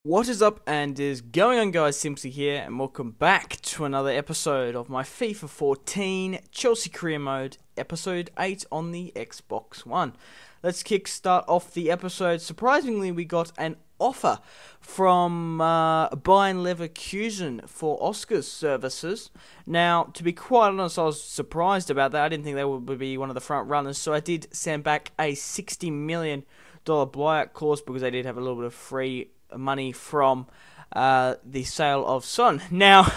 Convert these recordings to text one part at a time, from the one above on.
What is up and is going on, guys? Simpzy here, and welcome back to another episode of my FIFA 14 Chelsea Career Mode, episode 8 on the Xbox One. Let's kickstart off the episode. Surprisingly, we got an offer from Bayern Leverkusen for Oscar's services. Now, to be quite honest, I was surprised about that. I didn't think they would be one of the front runners, so I did send back a $60 million buyout clause because they did have a little bit of free money from the sale of Son. Now,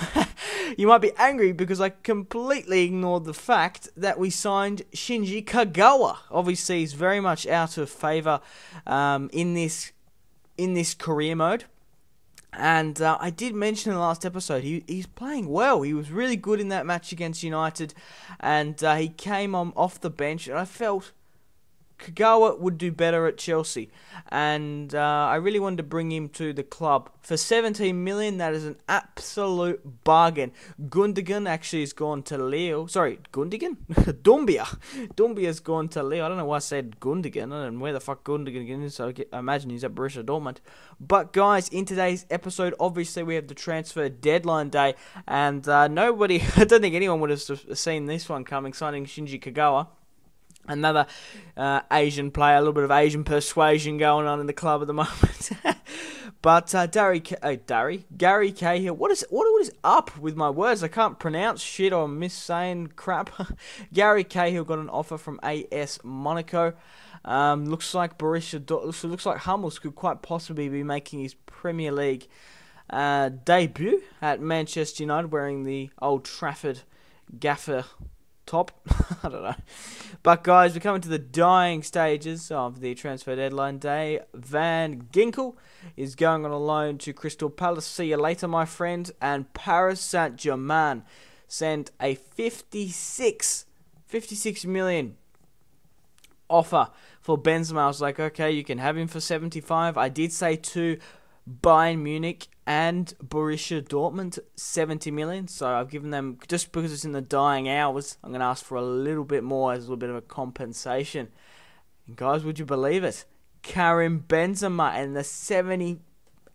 you might be angry because I completely ignored the fact that we signed Shinji Kagawa. Obviously, he's very much out of favour in this career mode. And I did mention in the last episode, he's playing well. He was really good in that match against United, and he came off the bench, and I felt Kagawa would do better at Chelsea, and I really wanted to bring him to the club for 17 million. That is an absolute bargain. Gundogan actually has gone to Lille. Sorry, Gundogan? Dumbia. Dumbia's gone to Lille. I don't know why I said Gundogan. I don't know where the fuck Gundogan is, so I imagine he's at Borussia Dortmund. But guys, in today's episode, obviously we have the transfer deadline day, and I don't think anyone would have seen this one coming, signing Shinji Kagawa. Another Asian player, a little bit of Asian persuasion going on in the club at the moment. But Gary Cahill, what is up with my words? I can't pronounce shit or miss saying crap. Gary Cahill got an offer from AS Monaco. Looks like looks like Hummels could quite possibly be making his Premier League debut at Manchester United, wearing the Old Trafford gaffer top. I don't know. But guys, we're coming to the dying stages of the transfer deadline day. Van Ginkel is going on a loan to Crystal Palace. See you later, my friend. And Paris Saint-Germain sent a 56 million offer for Benzema. I was like, okay, you can have him for 75. I did say to Bayern Munich and Borussia Dortmund 70 million, so I've given them, just because it's in the dying hours, I'm going to ask for a little bit more as a little bit of a compensation. And guys, would you believe it? Karim Benzema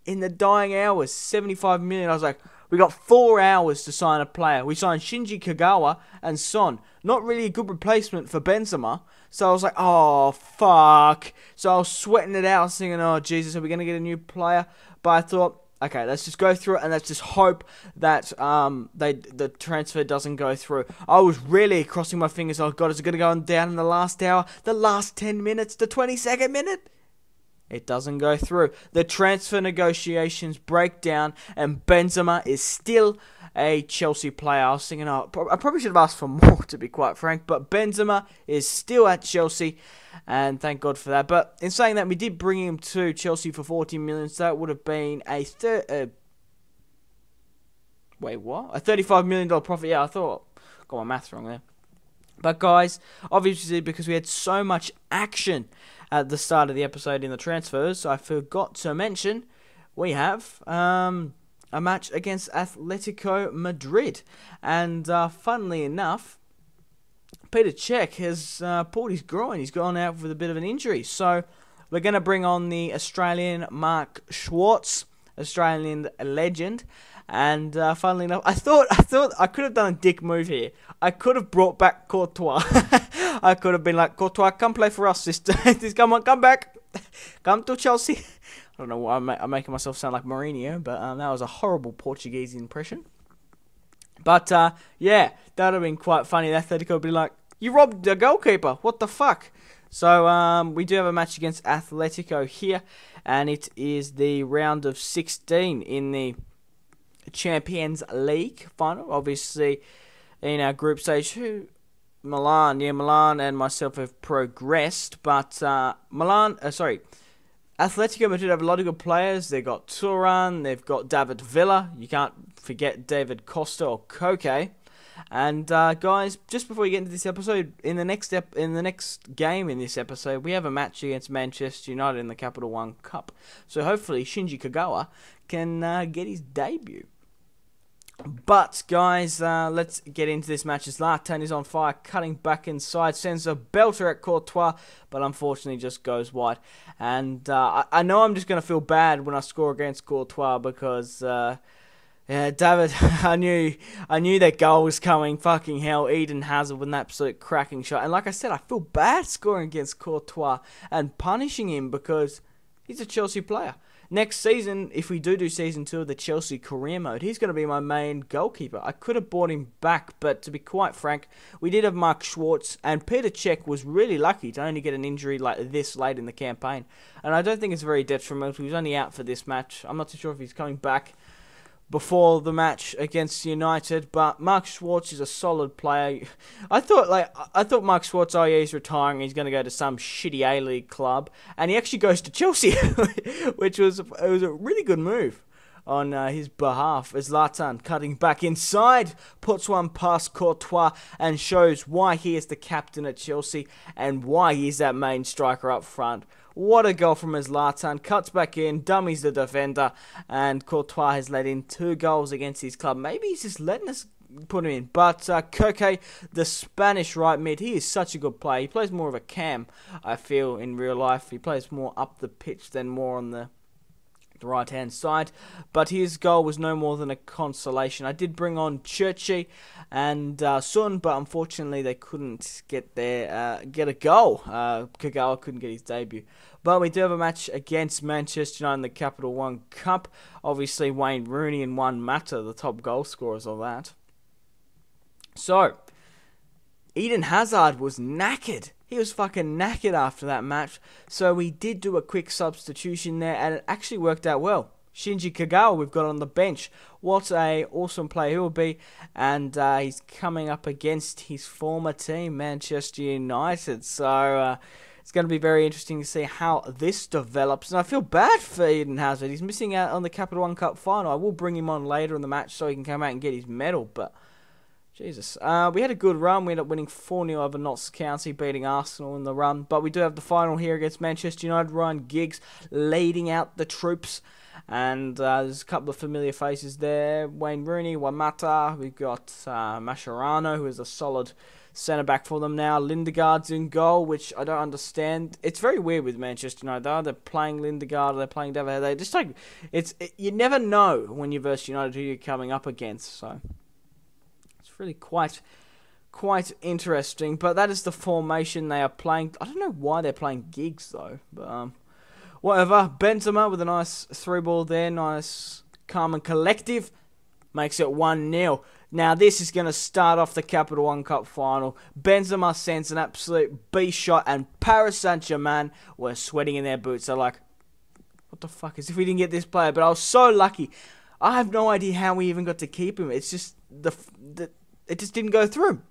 in the dying hours, 75 million. I was like, we got 4 hours to sign a player. We signed Shinji Kagawa and Son. Not really a good replacement for Benzema. So I was like, oh, fuck. So I was sweating it out, thinking, oh, Jesus, are we going to get a new player? But I thought, okay, let's just go through it, and let's just hope that the transfer doesn't go through. I was really crossing my fingers. Oh, God, is it going to go down in the last hour? The last 10 minutes? The 22nd minute? It doesn't go through. The transfer negotiations break down, and Benzema is still a Chelsea player. I was thinking, oh, I probably should have asked for more, to be quite frank, but Benzema is still at Chelsea, and thank God for that. But in saying that, we did bring him to Chelsea for 40 million, so that would have been a $35 million profit. Yeah, I thought, got my maths wrong there. But guys, obviously, because we had so much action at the start of the episode in the transfers, I forgot to mention we have a match against Atletico Madrid. And funnily enough, Peter Cech has pulled his groin. He's gone out with a bit of an injury. So we're going to bring on the Australian Mark Schwartz, Australian legend. And funnily enough, I thought I could have done a dick move here. I could have brought back Courtois. I could have been like, Courtois, come play for us, sister. Come on, come back. Come to Chelsea. I don't know why I'm making myself sound like Mourinho, but that was a horrible Portuguese impression. But, yeah, that would have been quite funny. Atletico would be like, you robbed the goalkeeper. What the fuck? So, we do have a match against Atletico here, and it is the round of 16 in the Champions League final. Obviously, in our group stage, Milan and myself have progressed, but Atletico Madrid have a lot of good players. They've got Turan, they've got David Villa, you can't forget David Costa or Koke. And guys, just before we get into this episode, in the next game in this episode, we have a match against Manchester United in the Capital One Cup. So hopefully Shinji Kagawa can get his debut. But, guys, let's get into this match. Zlatan is on fire, cutting back inside, sends a belter at Courtois, but unfortunately just goes wide. And I know I'm just going to feel bad when I score against Courtois because, yeah, David, I knew that goal was coming. Fucking hell, Eden Hazard with an absolute cracking shot. And like I said, I feel bad scoring against Courtois and punishing him because he's a Chelsea player. Next season, if we do season 2 of the Chelsea career mode, he's going to be my main goalkeeper. I could have bought him back, but to be quite frank, we did have Mark Schwartz, and Peter Cech was really lucky to only get an injury like this late in the campaign. And I don't think it's very detrimental. He was only out for this match. I'm not too sure if he's coming back before the match against United, but Mark Schwartz is a solid player. I thought Mark Schwartz, oh yeah, he's retiring, he's going to go to some shitty A-League club, and he actually goes to Chelsea, which was a really good move on his behalf. As Zlatan cutting back inside, puts one past Courtois and shows why he is the captain at Chelsea and why he's that main striker up front. What a goal from Zlatan. Cuts back in, dummies the defender, and Courtois has let in 2 goals against his club. Maybe he's just letting us put him in. But Koke, the Spanish right mid, he is such a good player. He plays more of a cam, I feel, in real life. He plays more up the pitch than more on the right-hand side, but his goal was no more than a consolation. I did bring on Churchy and Sun, but unfortunately they couldn't get a goal. Kagawa couldn't get his debut. But we do have a match against Manchester United in the Capital One Cup. Obviously, Wayne Rooney and Juan Mata, the top goal scorers of that. So, Eden Hazard was knackered. He was fucking knackered after that match. So we did do a quick substitution there, and it actually worked out well. Shinji Kagawa we've got on the bench. What a awesome player he will be. And he's coming up against his former team, Manchester United. So it's going to be very interesting to see how this develops. And I feel bad for Eden Hazard. He's missing out on the Capital One Cup final. I will bring him on later in the match so he can come out and get his medal. But Jesus. We had a good run. We ended up winning 4-0 over Notts County, beating Arsenal in the run. But we do have the final here against Manchester United. Ryan Giggs leading out the troops. And there's a couple of familiar faces there. Wayne Rooney, Wamata. We've got Mascherano, who is a solid centre-back for them now. Lindegaard's in goal, which I don't understand. It's very weird with Manchester United. They're playing Lindegaard or they're playing David. They just like you never know when you're versus United who you're coming up against. So really quite interesting, but that is the formation they are playing. I don't know why they're playing Giggs though, but whatever. Benzema with a nice 3-ball there, nice, calm and collective, makes it 1-0. Now this is going to start off the Capital One Cup final. Benzema sends an absolute beast shot, and Paris Saint-Germain were sweating in their boots. They're like, what the fuck, as if we didn't get this player. But I was so lucky. I have no idea how we even got to keep him. It's just it just didn't go through.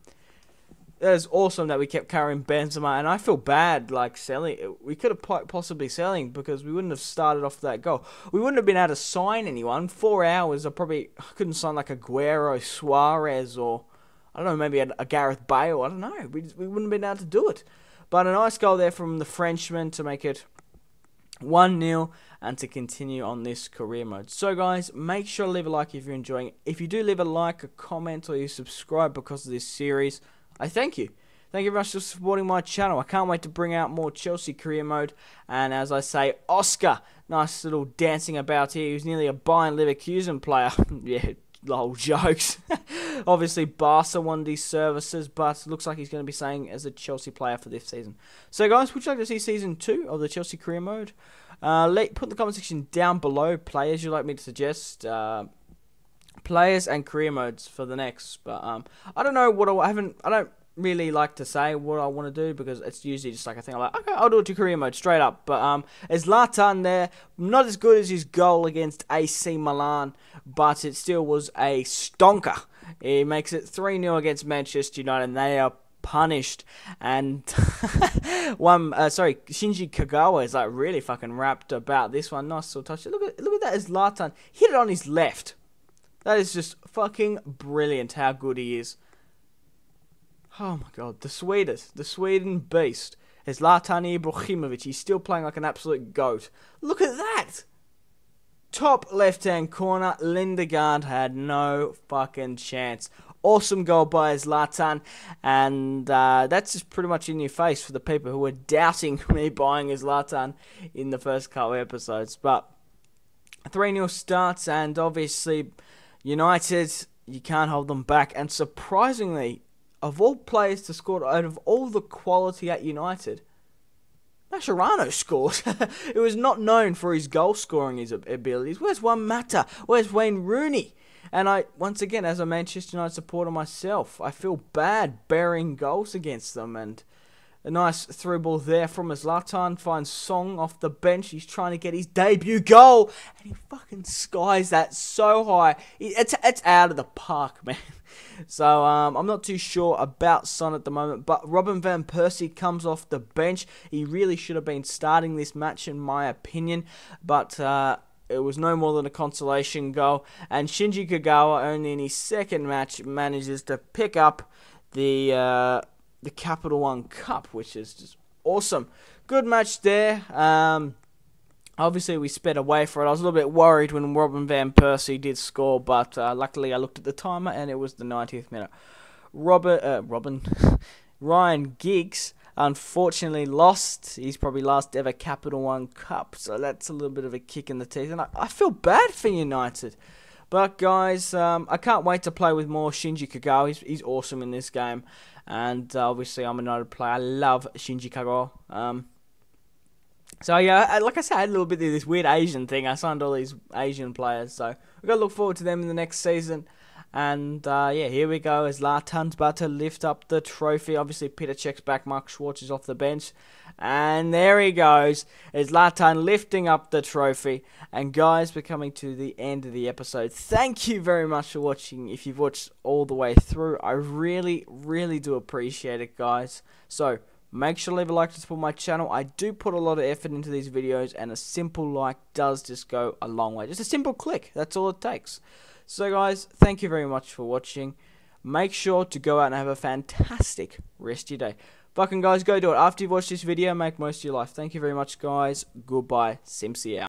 It was awesome that we kept carrying Benzema, and I feel bad like selling. We could have possibly selling because we wouldn't have started off that goal. We wouldn't have been able to sign anyone. 4 hours, I couldn't sign like Aguero, Suarez, or I don't know, maybe a Gareth Bale. I don't know. We wouldn't have been able to do it. But a nice goal there from the Frenchman to make it 1-0 and to continue on this career mode. So guys, make sure to leave a like if you're enjoying it. If you do leave a like, a comment, or you subscribe because of this series, I thank you. Thank you very much for supporting my channel. I can't wait to bring out more Chelsea career mode. And as I say, Oscar, nice little dancing about here. He was nearly a Bayern Leverkusen player. Yeah, lol, jokes. Obviously, Barca wanted his services, but looks like he's going to be staying as a Chelsea player for this season. So, guys, would you like to see Season 2 of the Chelsea career mode? Put in the comment section down below players you'd like me to suggest. Players and career modes for the next. But I don't know what I don't really like to say what I want to do because it's usually just like a thing. I'm like, okay, I'll do it to career mode straight up. But there's Zlatan there, not as good as his goal against AC Milan, but it still was a stonker. He makes it 3-0 against Manchester United, and they are punished. And Shinji Kagawa is like really fucking wrapped about this one. Nice little touch. Look at that as Zlatan hit it on his left. That is just fucking brilliant how good he is. Oh my god, the Sweden beast is Zlatan Ibrahimovic. He's still playing like an absolute goat. Look at that! top left-hand corner, Lindegaard had no fucking chance. Awesome goal by Zlatan, and that's just pretty much in your face for the people who were doubting me buying Zlatan in the first couple of episodes. But 3-0 starts, and obviously United, you can't hold them back. And surprisingly, of all players to score out of all the quality at United, Mascherano scored. It was not known for his goal scoring abilities. Where's Juan Mata? Where's Wayne Rooney? And once again, as a Manchester United supporter myself, I feel bad burying goals against them. And a nice through ball there from Zlatan, finds Song off the bench. He's trying to get his debut goal, and he fucking skies that so high. It's out of the park, man. So I'm not too sure about Son at the moment, but Robin van Persie comes off the bench. He really should have been starting this match, in my opinion, but it was no more than a consolation goal. And Shinji Kagawa, only in his second match, manages to pick up the Capital One Cup, which is just awesome. Good match there. Obviously, we sped away for it. I was a little bit worried when Robin van Persie did score, but luckily I looked at the timer and it was the 90th minute. Ryan Giggs unfortunately lost his probably last ever Capital One Cup, so that's a little bit of a kick in the teeth, and I feel bad for United. But guys, I can't wait to play with more Shinji Kagawa. He's awesome in this game, and obviously I'm a United player. I love Shinji Kagawa. So yeah, like I said, I had a little bit of this weird Asian thing. I signed all these Asian players, so we've got to look forward to them in the next season. And yeah, here we go as Zlatan's about to lift up the trophy. Obviously, Peter checks back. Mark Schwartz is off the bench. And there he goes, as Zlatan lifting up the trophy. And guys, we're coming to the end of the episode. Thank you very much for watching. If you've watched all the way through, I really, really do appreciate it, guys. So make sure to leave a like to support my channel. I do put a lot of effort into these videos, and a simple like does just go a long way. Just a simple click, that's all it takes. So guys, thank you very much for watching. Make sure to go out and have a fantastic rest of your day. Fucking guys, go do it. After you've watched this video, make most of your life. Thank you very much, guys. Goodbye. Simpzy out.